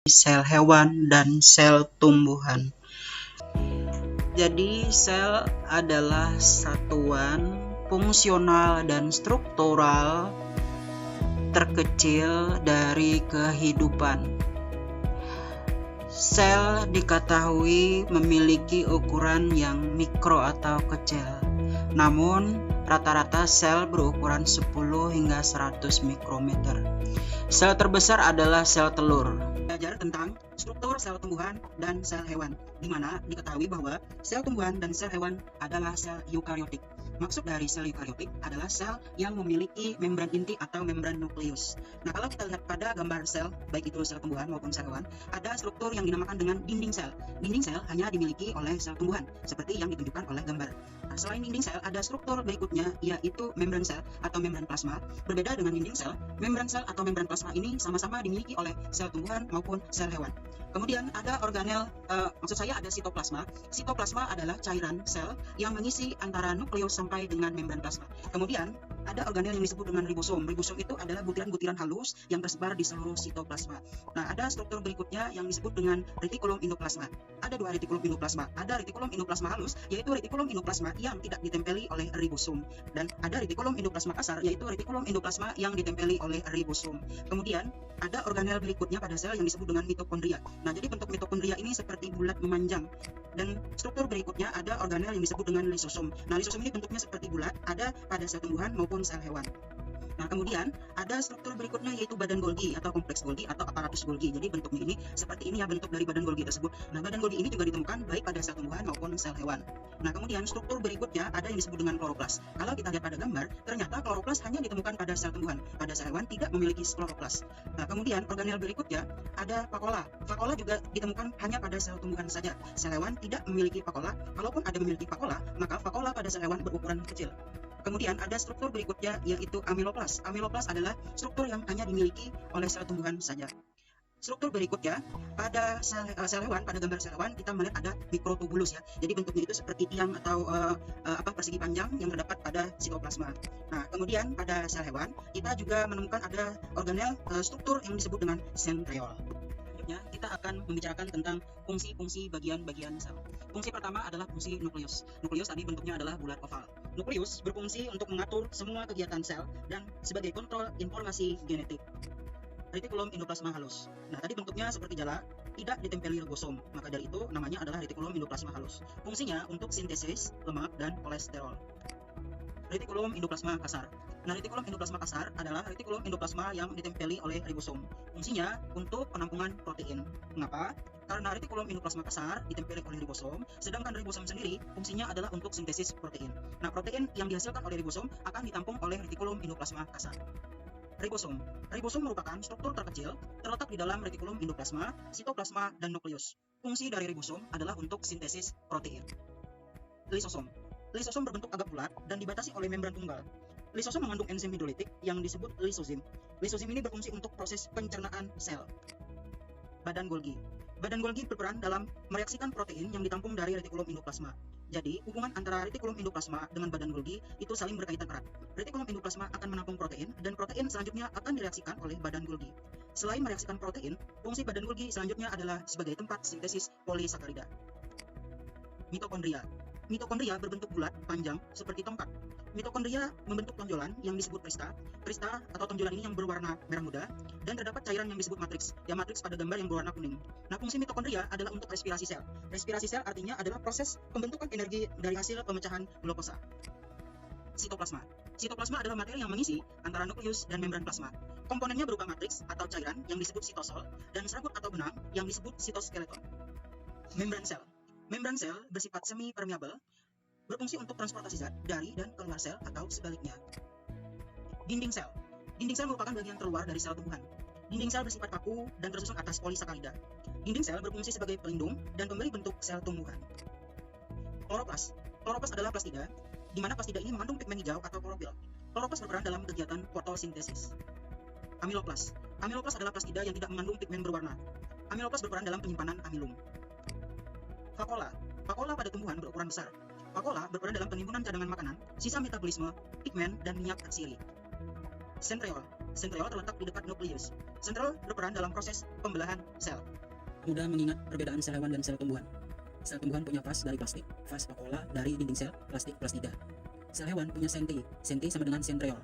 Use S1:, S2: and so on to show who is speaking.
S1: sel hewan dan sel tumbuhan. Jadi sel adalah satuan fungsional dan struktural terkecil dari kehidupan. Sel diketahui memiliki ukuran yang mikro atau kecil, namun rata-rata sel berukuran 10 hingga 100 mikrometer. Sel terbesar adalah sel telur. Belajar tentang struktur sel tumbuhan dan sel hewan, di mana diketahui bahwa sel tumbuhan dan sel hewan adalah sel eukariotik. Maksud dari sel eukariotik adalah sel yang memiliki membran inti atau membran nukleus. Nah, kalau kita lihat pada gambar sel, baik itu sel tumbuhan maupun sel hewan, ada struktur yang dinamakan dengan dinding sel. Dinding sel hanya dimiliki oleh sel tumbuhan, seperti yang ditunjukkan oleh gambar. Nah, selain dinding sel, ada struktur berikutnya, yaitu membran sel atau membran plasma. Berbeda dengan dinding sel, membran sel atau membran plasma ini sama-sama dimiliki oleh sel tumbuhan maupun sel hewan. Kemudian ada organel, ada sitoplasma. Sitoplasma adalah cairan sel yang mengisi antara nukleus sampai dengan membran plasma. Kemudian ada organel yang disebut dengan ribosom. Ribosom itu adalah butiran-butiran halus yang tersebar di seluruh sitoplasma. Nah, ada struktur berikutnya yang disebut dengan retikulum endoplasma. Ada dua retikulum endoplasma. Ada retikulum endoplasma halus, yaitu retikulum endoplasma yang tidak ditempeli oleh ribosom. Dan ada retikulum endoplasma kasar, yaitu retikulum endoplasma yang ditempeli oleh ribosom. Kemudian ada organel berikutnya pada sel yang disebut dengan mitokondria. Nah, jadi bentuk mitokondria ini seperti bulat memanjang. Dan struktur berikutnya ada organel yang disebut dengan lisosom. Nah, lisosom ini bentuknya seperti bulat, ada pada sel tumbuhan maupun sel hewan. Nah, kemudian ada struktur berikutnya yaitu badan Golgi atau kompleks Golgi atau aparatus Golgi. Jadi bentuknya ini seperti ini ya, bentuk dari badan Golgi tersebut. Nah, badan Golgi ini juga ditemukan baik pada sel tumbuhan maupun sel hewan. Nah, kemudian struktur berikutnya ada yang disebut dengan kloroplas. Kalau kita lihat pada gambar, ternyata kloroplas hanya ditemukan pada sel tumbuhan. Pada sel hewan tidak memiliki kloroplas. Nah, kemudian organel berikutnya ada vakuola. Vakuola juga ditemukan hanya pada sel tumbuhan saja. Sel hewan tidak memiliki vakuola. Kalaupun ada memiliki vakuola, maka vakuola pada sel hewan berukuran kecil. Kemudian ada struktur berikutnya yaitu amiloplas. Amiloplas adalah struktur yang hanya dimiliki oleh sel tumbuhan saja. Struktur berikutnya pada sel hewan, pada gambar sel hewan kita melihat ada mikrotubulus ya. Jadi bentuknya itu seperti tiang atau persegi panjang yang terdapat pada sitoplasma. Nah, kemudian pada sel hewan kita juga menemukan ada organel struktur yang disebut dengan sentriol. Selanjutnya kita akan membicarakan tentang fungsi-fungsi bagian-bagian sel. Fungsi pertama adalah fungsi nukleus. Nukleus tadi bentuknya adalah bulat oval. Nukleus berfungsi untuk mengatur semua kegiatan sel dan sebagai kontrol informasi genetik. Retikulum endoplasma halus. Nah, tadi bentuknya seperti jala, tidak ditempeli ribosom. Maka dari itu namanya adalah retikulum endoplasma halus. Fungsinya untuk sintesis lemak dan kolesterol. Retikulum endoplasma kasar. Nah, retikulum endoplasma kasar adalah retikulum endoplasma yang ditempeli oleh ribosom. Fungsinya untuk penampungan protein. Mengapa? Karena retikulum endoplasma kasar ditempeli oleh ribosom, sedangkan ribosom sendiri fungsinya adalah untuk sintesis protein. Nah, protein yang dihasilkan oleh ribosom akan ditampung oleh retikulum endoplasma kasar. Ribosom. Ribosom merupakan struktur terkecil terletak di dalam retikulum endoplasma, sitoplasma, dan nukleus. Fungsi dari ribosom adalah untuk sintesis protein. Lisosom. Lisosom berbentuk agak bulat dan dibatasi oleh membran tunggal. Lisosom mengandung enzim hidrolitik yang disebut lisozim. Lisozim ini berfungsi untuk proses pencernaan sel. Badan Golgi. Badan Golgi berperan dalam mereaksikan protein yang ditampung dari retikulum endoplasma. Jadi, hubungan antara retikulum endoplasma dengan badan Golgi itu saling berkaitan erat. Retikulum endoplasma akan menampung protein dan protein selanjutnya akan direaksikan oleh badan Golgi. Selain mereaksikan protein, fungsi badan Golgi selanjutnya adalah sebagai tempat sintesis polisakarida. Mitokondria. Mitokondria berbentuk bulat, panjang, seperti tongkat. Mitokondria membentuk tonjolan yang disebut krista. Krista atau tonjolan ini yang berwarna merah muda, dan terdapat cairan yang disebut matriks. Ya, matriks pada gambar yang berwarna kuning. Nah, fungsi mitokondria adalah untuk respirasi sel. Respirasi sel artinya adalah proses pembentukan energi dari hasil pemecahan glukosa. Sitoplasma. Sitoplasma adalah materi yang mengisi antara nukleus dan membran plasma. Komponennya berupa matriks atau cairan yang disebut sitosol dan serabut atau benang yang disebut sitoskeleton. Membran sel. Membran sel bersifat semi-permeabel, berfungsi untuk transportasi zat dari dan keluar sel atau sebaliknya. Dinding sel. Dinding sel merupakan bagian terluar dari sel tumbuhan. Dinding sel bersifat kaku dan tersusun atas polisakarida. Dinding sel berfungsi sebagai pelindung dan pemberi bentuk sel tumbuhan. Kloroplas. Kloroplas adalah plastida, di mana plastida ini mengandung pigmen hijau atau klorofil. Kloroplas berperan dalam kegiatan fotosintesis. Amiloplas. Amiloplas adalah plastida yang tidak mengandung pigmen berwarna. Amiloplas berperan dalam penyimpanan amilum. Vakuola. Vakuola pada tumbuhan berukuran besar. Vakuola berperan dalam penimbunan cadangan makanan, sisa metabolisme, pigmen, dan minyak atsiri. Sentriol. Sentriol terletak di dekat nukleus. Sentriol berperan dalam proses pembelahan sel.
S2: Mudah mengingat perbedaan sel hewan dan sel tumbuhan. Sel tumbuhan punya vas dari plastik, vas vakuola dari dinding sel, plastik plastida. Sel hewan punya senti sama dengan sentriol.